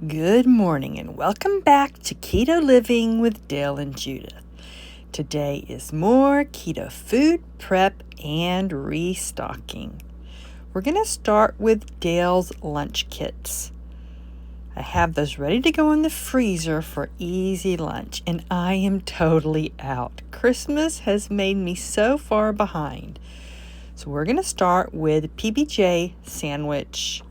Good morning and welcome back to Keto Living with Dale and Judith. Today is more keto food prep and restocking. We're going to start with Dale's lunch kits. I have those ready to go in the freezer for easy lunch, and I am totally out. Christmas has made me so far behind. So we're going to start with PBJ sandwich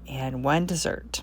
and one dessert.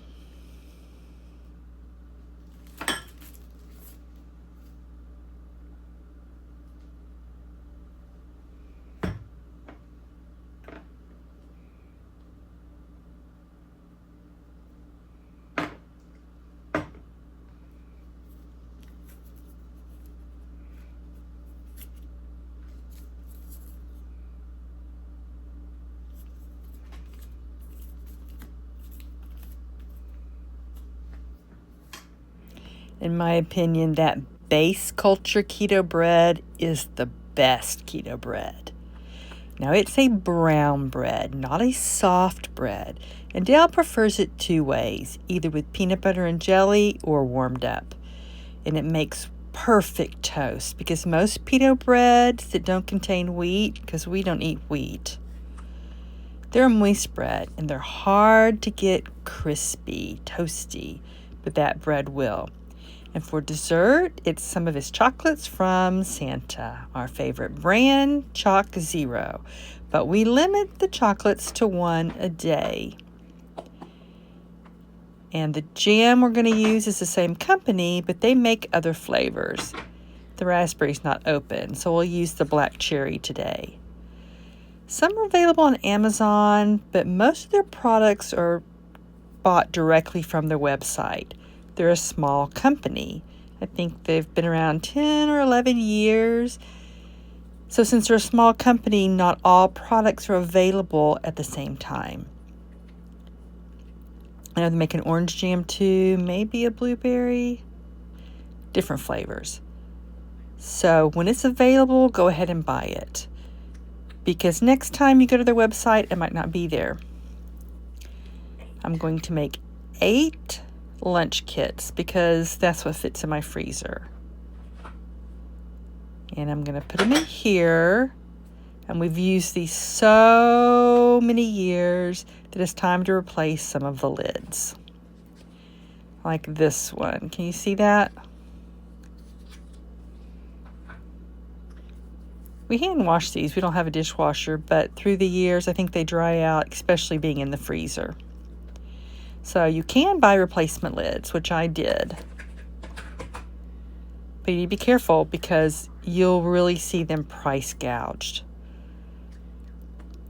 In my opinion, that base culture keto bread is the best keto bread. Now, it's a brown bread, not a soft bread, and Dale prefers it two ways, either with peanut butter and jelly or warmed up. And it makes perfect toast because most keto breads that don't contain wheat, because we don't eat wheat, they're a moist bread and they're hard to get crispy, toasty, but that bread will. And for dessert, it's some of his chocolates from Santa, our favorite brand, Choc Zero. But we limit the chocolates to one a day. And the jam we're going to use is the same company, but they make other flavors. The raspberry's not open, so we'll use the black cherry today. Some are available on Amazon, but most of their products are bought directly from their website. They're a small company. I think they've been around 10 or 11 years. So since they're a small company, not all products are available at the same time. I know they make an orange jam too, maybe a blueberry, different flavors. So when it's available, go ahead and buy it. Because next time you go to their website, it might not be there. I'm going to make 8 lunch kits because that's what fits in my freezer. And I'm going to put them in here. And we've used these so many years that it's time to replace some of the lids. Like this one. Can you see that? We hand wash these. We don't have a dishwasher, but through the years, I think they dry out, especially being in the freezer. So you can buy replacement lids, which I did. But you need to be careful because you'll really see them price gouged.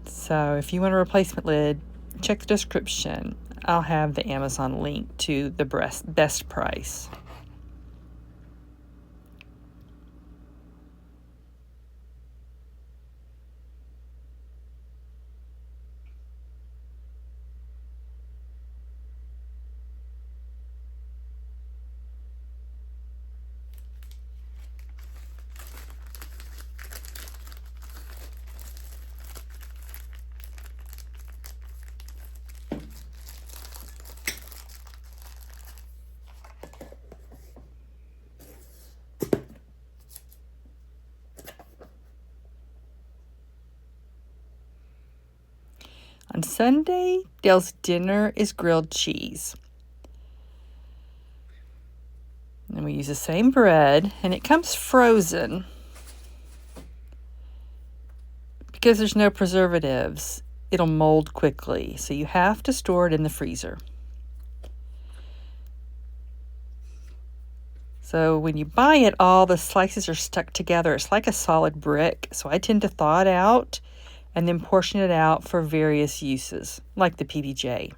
So if you want a replacement lid, check the description. I'll have the Amazon link to the best price. On Sunday, Dale's dinner is grilled cheese. And we use the same bread, and it comes frozen. Because there's no preservatives, it'll mold quickly, so you have to store it in the freezer. So when you buy it, all the slices are stuck together. It's like a solid brick, so I tend to thaw it out and then portion it out for various uses, like the PBJ. It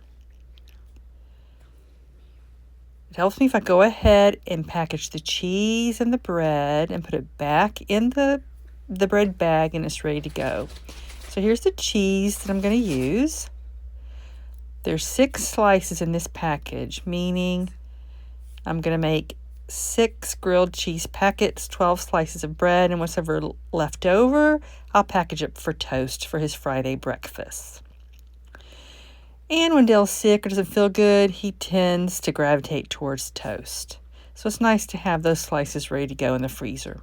helps me if I go ahead and package the cheese and the bread and put it back in the bread bag and it's ready to go. So here's the cheese that I'm going to use. There's 6 slices in this package, meaning I'm going to make 6 grilled cheese packets, 12 slices of bread, and whatever left over, I'll package it for toast for his Friday breakfast. And when Dale's sick or doesn't feel good, he tends to gravitate towards toast. So it's nice to have those slices ready to go in the freezer.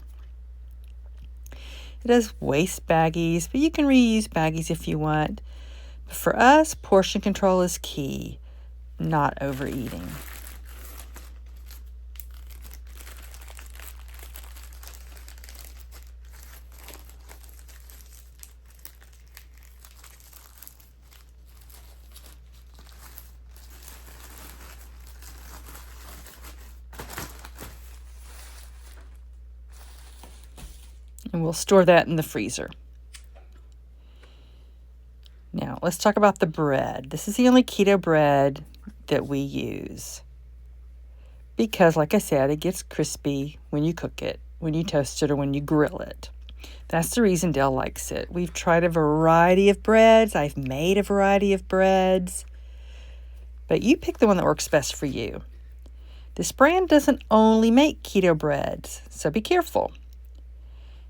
It does waste baggies, but you can reuse baggies if you want. But for us, portion control is key, not overeating. And we'll store that in the freezer. Now, let's talk about the bread. This is the only keto bread that we use. Because, like I said, it gets crispy when you cook it, when you toast it, or when you grill it. That's the reason Dale likes it. We've tried a variety of breads. I've made a variety of breads. But you pick the one that works best for you. This brand doesn't only make keto breads, so be careful.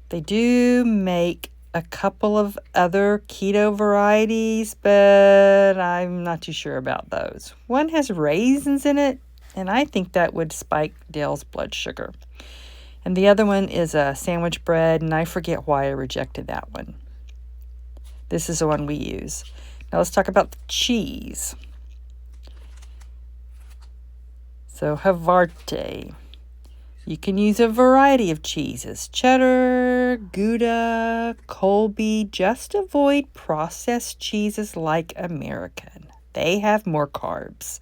They do make a couple of other keto varieties, but I'm not too sure about those. One has raisins in it, and I think that would spike Dale's blood sugar. And the other one is a sandwich bread, and I forget why I rejected that one. This is the one we use. Now let's talk about the cheese. So Havarti. You can use a variety of cheeses, cheddar, Gouda, Colby. Just avoid processed cheeses like American. They have more carbs.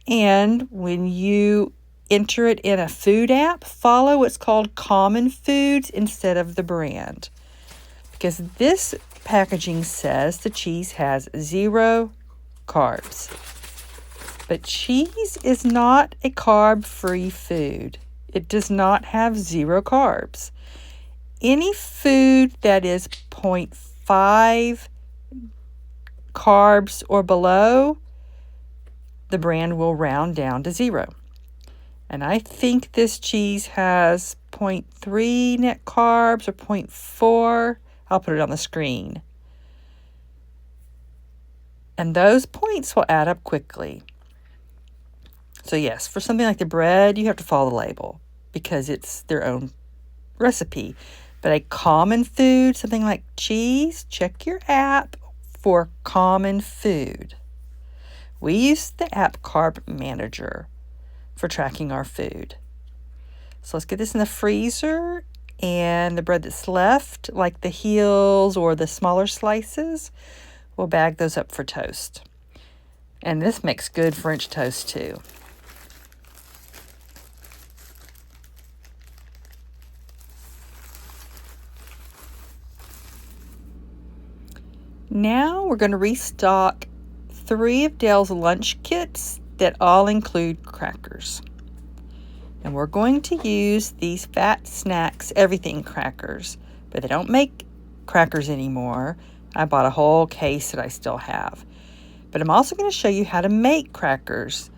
And when you enter it in a food app, follow what's called common foods instead of the brand. Because this packaging says the cheese has 0 carbs. But cheese is not a carb-free food. It does not have 0 carbs. Any food that is 0.5 carbs or below, the brand will round down to 0. And I think this cheese has 0.3 net carbs or 0.4. I'll put it on the screen. And those points will add up quickly. So yes, for something like the bread, you have to follow the label because it's their own recipe. But a common food, something like cheese, check your app for common food. We use the app Carb Manager for tracking our food. So let's get this in the freezer, and the bread that's left, like the heels or the smaller slices, we'll bag those up for toast. And this makes good French toast too. Now we're going to restock 3 of Dale's lunch kits that all include crackers. And we're going to use these Fat Snacks Everything crackers, but they don't make crackers anymore. I bought a whole case that I still have. But I'm also going to show you how to make crackers.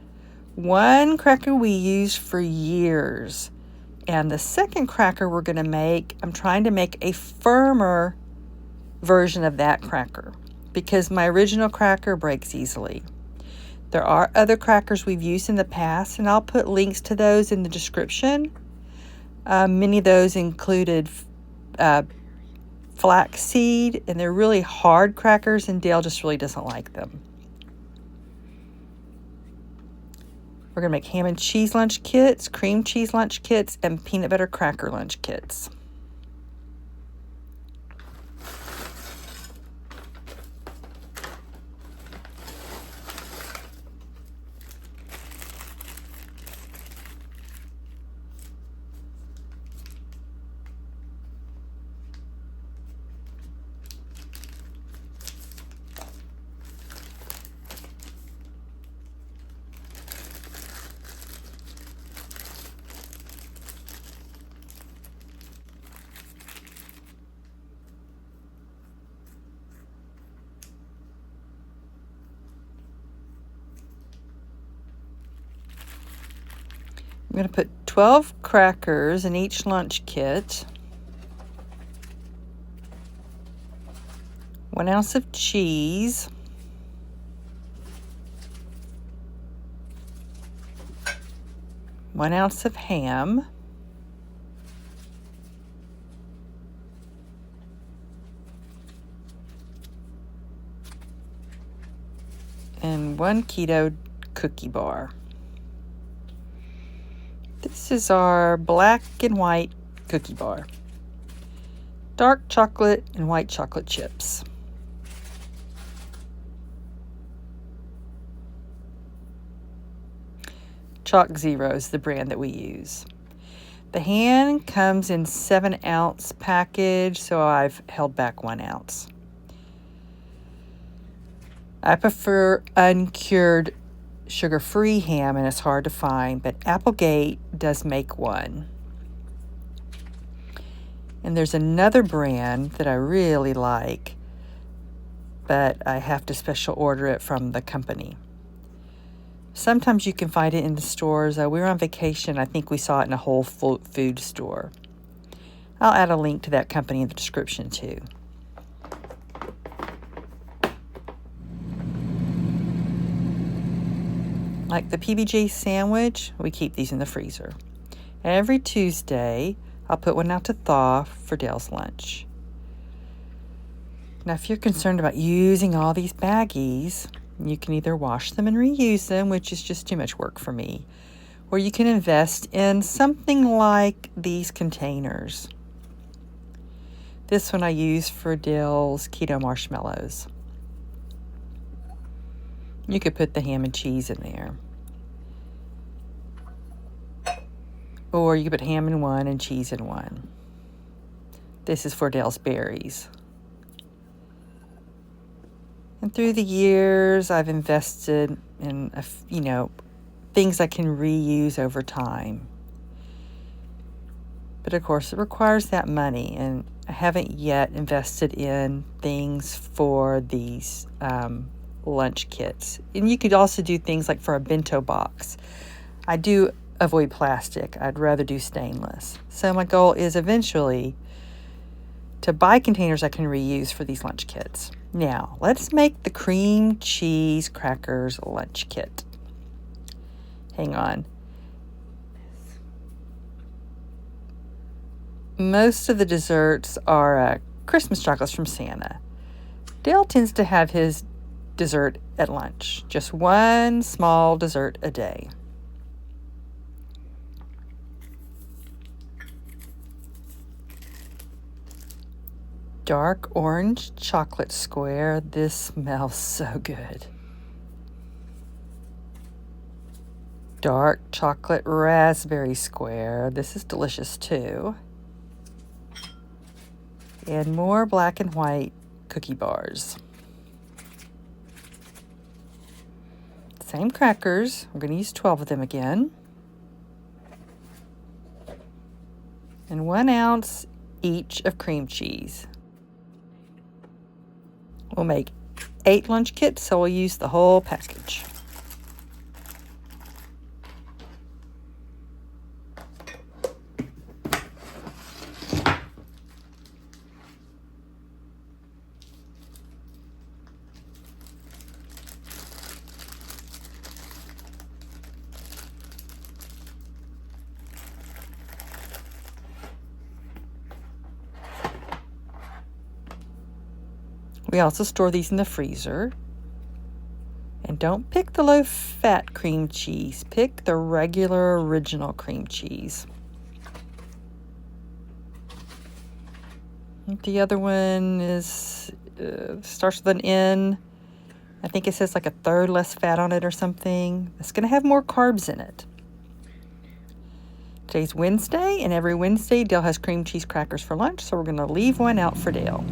One cracker we used for years. And the second cracker we're going to make, I'm trying to make a firmer version of that cracker because my original cracker breaks easily. There are other crackers we've used in the past, and I'll put links to those in the description. Many of those included flaxseed, and they're really hard crackers, and Dale just really doesn't like them. We're going to make ham and cheese lunch kits, cream cheese lunch kits, and peanut butter cracker lunch kits. I'm going to put 12 crackers in each lunch kit, 1 ounce of cheese, 1 ounce of ham, and 1 keto cookie bar. This is our black and white cookie bar. Dark chocolate and white chocolate chips. Chalk Zero is the brand that we use. The ham comes in 7-ounce package, so I've held back 1 ounce. I prefer uncured sugar-free ham, and it's hard to find, but Applegate does make one. And there's another brand that I really like, but I have to special order it from the company. Sometimes you can find it in the stores. We were on vacation. I think we saw it in a Whole Food store. I'll add a link to that company in the description too. Like the PB&J sandwich, we keep these in the freezer. Every Tuesday, I'll put one out to thaw for Dale's lunch. Now, if you're concerned about using all these baggies, you can either wash them and reuse them, which is just too much work for me, or you can invest in something like these containers. This one I use for Dale's keto marshmallows. You could put the ham and cheese in there. Or you could put ham in one and cheese in one. This is for Dale's berries. And through the years, I've invested in, things I can reuse over time. But of course, it requires that money, and I haven't yet invested in things for these lunch kits. And you could also do things like for a bento box. I do avoid plastic. I'd rather do stainless. So my goal is eventually to buy containers I can reuse for these lunch kits. Now, let's make the cream cheese crackers lunch kit. Hang on. Most of the desserts are Christmas chocolates from Santa. Dale tends to have his dessert at lunch. Just one small dessert a day. Dark orange chocolate square. This smells so good. Dark chocolate raspberry square. This is delicious too. And more black and white cookie bars. Same crackers. I'm going to use 12 of them again. And 1 ounce each of cream cheese. We'll make 8 lunch kits, so we'll use the whole package. We also store these in the freezer. And don't pick the low-fat cream cheese. Pick the regular original cream cheese. The other one is starts with an N. I think it says like 1/3 less fat on it or something. It's going to have more carbs in it. Today's Wednesday, and every Wednesday Dale has cream cheese crackers for lunch, so we're going to leave one out for Dale.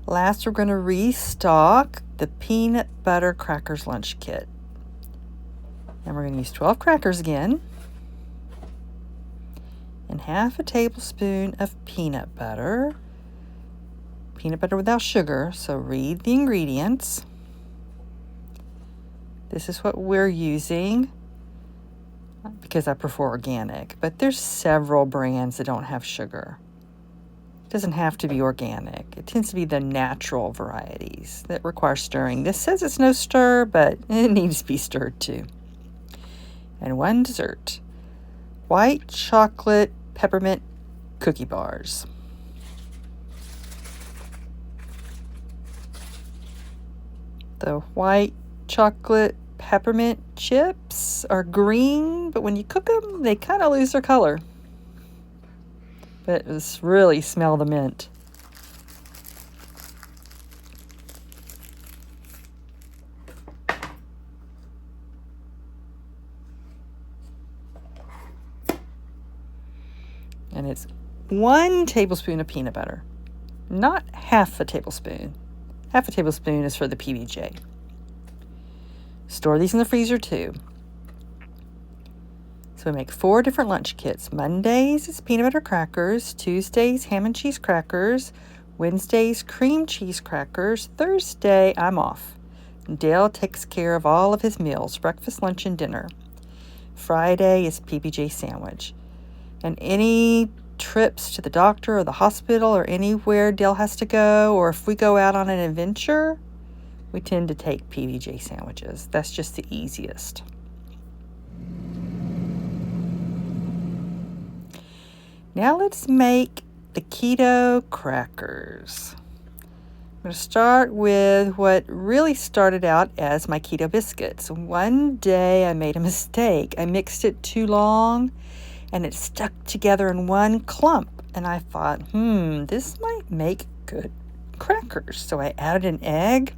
Last, we're going to restock the peanut butter crackers lunch kit. And we're going to use 12 crackers again. And 1/2 tablespoon of peanut butter. Peanut butter without sugar, so read the ingredients. This is what we're using because I prefer organic, but there's several brands that don't have sugar. Doesn't have to be organic. It tends to be the natural varieties that require stirring. This says it's no stir, but it needs to be stirred too. And one dessert, white chocolate peppermint cookie bars. The white chocolate peppermint chips are green, but when you cook them, they kind of lose their color. But it's really smell the mint. And it's 1 tablespoon of peanut butter, not half a tablespoon. Half a tablespoon is for the PBJ. Store these in the freezer too. So we make 4 different lunch kits. Mondays is peanut butter crackers, Tuesdays ham and cheese crackers, Wednesdays cream cheese crackers, Thursday I'm off. Dale takes care of all of his meals, breakfast, lunch, and dinner. Friday is PBJ sandwich. And any trips to the doctor or the hospital or anywhere Dale has to go, or if we go out on an adventure, we tend to take PBJ sandwiches. That's just the easiest. Now let's make the keto crackers. I'm going to start with what really started out as my keto biscuits. One day I made a mistake. I mixed it too long and it stuck together in one clump. And I thought, this might make good crackers. So I added an egg.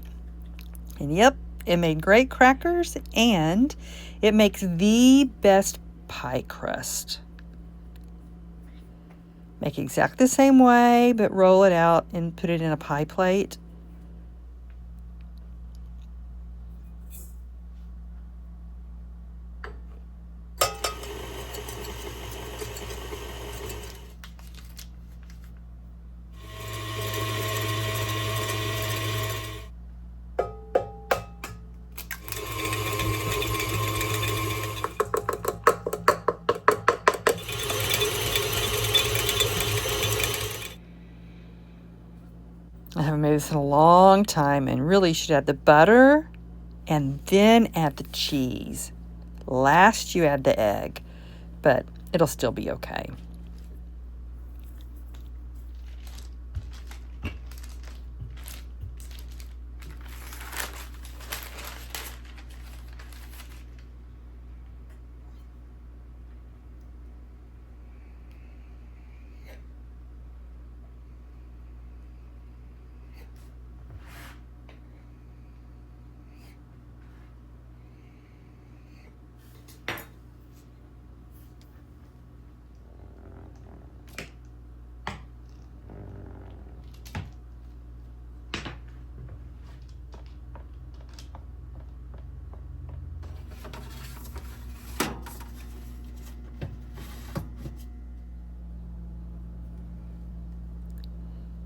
And yep, it made great crackers, and it makes the best pie crust. Make it exactly the same way, but roll it out and put it in a pie plate. I haven't made this in a long time, and really you should add the butter and then add the cheese. Last you add the egg, but it'll still be okay.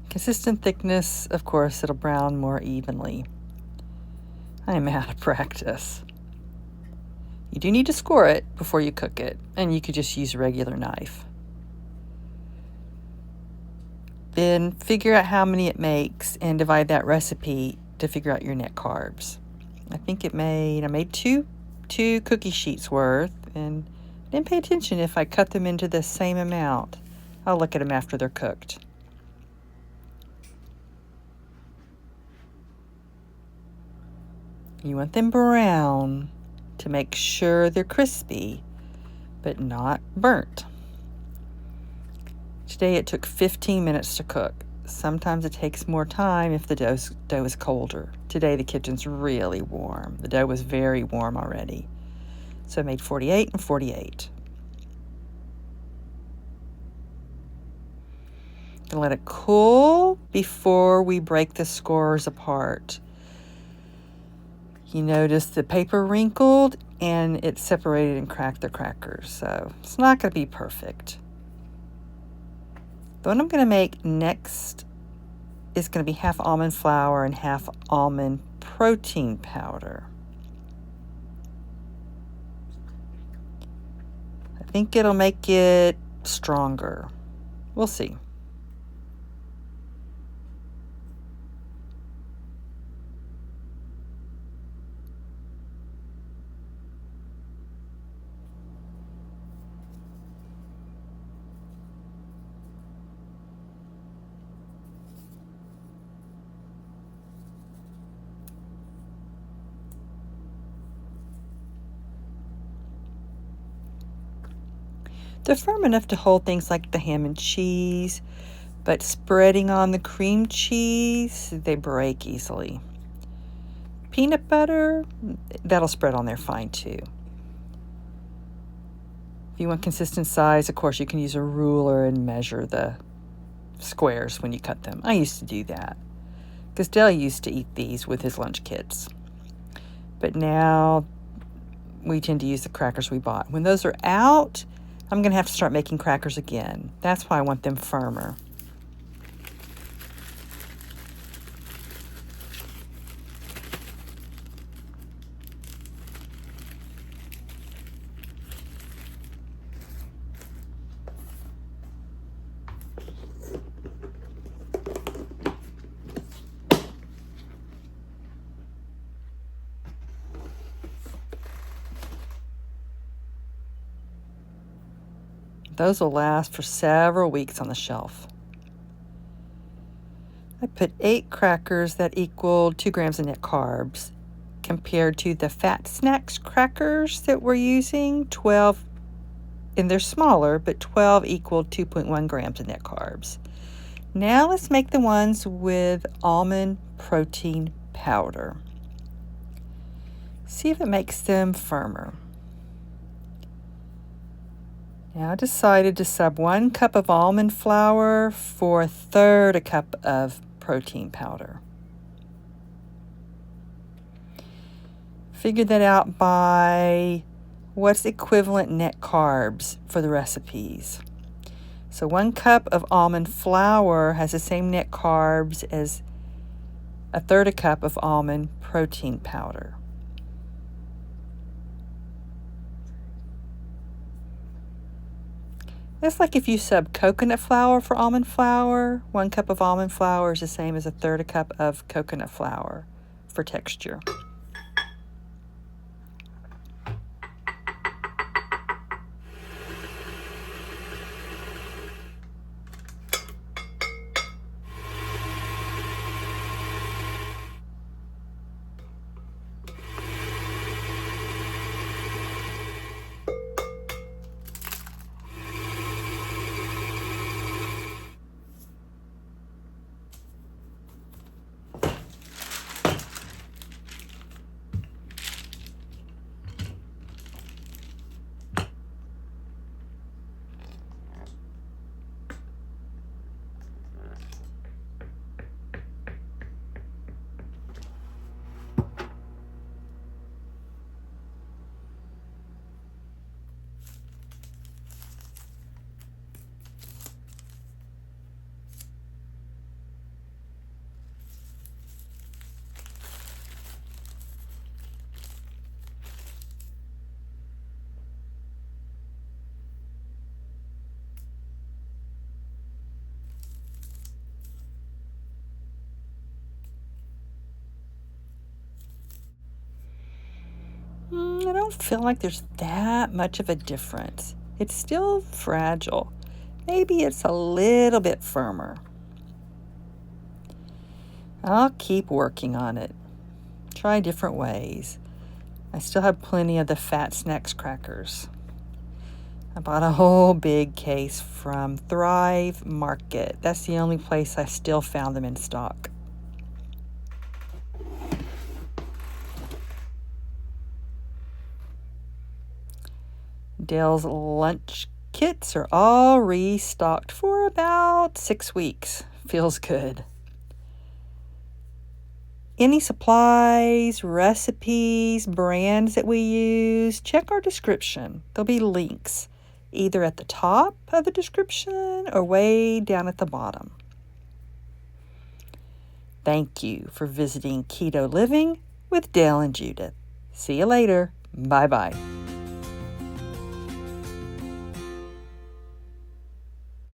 Consistent thickness, of course, it'll brown more evenly. I am out of practice. You do need to score it before you cook it, and you could just use a regular knife. Then figure out how many it makes and divide that recipe to figure out your net carbs. I made two cookie sheets worth, and didn't pay attention if I cut them into the same amount. I'll look at them after they're cooked. You want them brown to make sure they're crispy, but not burnt. Today it took 15 minutes to cook. Sometimes it takes more time if the dough is colder. Today the kitchen's really warm. The dough was very warm already. So I made 48 and 48. Gonna let it cool before we break the scores apart. You notice the paper wrinkled and it separated and cracked the crackers, so it's not going to be perfect. The one I'm going to make next is going to be half almond flour and half almond protein powder. I think it'll make it stronger. We'll see. They're firm enough to hold things like the ham and cheese, but spreading on the cream cheese, they break easily. Peanut butter, that'll spread on there fine too. If you want consistent size, of course, you can use a ruler and measure the squares when you cut them. I used to do that because Dale used to eat these with his lunch kits. But now we tend to use the crackers we bought. When those are out, I'm going to have to start making crackers again. That's why I want them firmer. Those will last for several weeks on the shelf. I put 8 crackers that equaled 2 grams of net carbs compared to the Fat Snacks crackers that we're using, 12, and they're smaller, but 12 equaled 2.1 grams of net carbs. Now let's make the ones with almond protein powder. See if it makes them firmer. Now I decided to sub 1 cup of almond flour for 1/3 a cup of protein powder. Figure that out by what's equivalent net carbs for the recipes. So 1 cup of almond flour has the same net carbs as 1/3 a cup of almond protein powder. It's like if you sub coconut flour for almond flour, 1 cup of almond flour is the same as 1/3 a cup of coconut flour for texture. I don't feel like there's that much of a difference. It's still fragile. Maybe it's a little bit firmer. I'll keep working on it. Try different ways. I still have plenty of the Fat Snacks crackers. I bought a whole big case from Thrive Market. That's the only place I still found them in stock. Dale's lunch kits are all restocked for about 6 weeks. Feels good. Any supplies, recipes, brands that we use, check our description. There'll be links either at the top of the description or way down at the bottom. Thank you for visiting Keto Living with Dale and Judith. See you later. Bye-bye.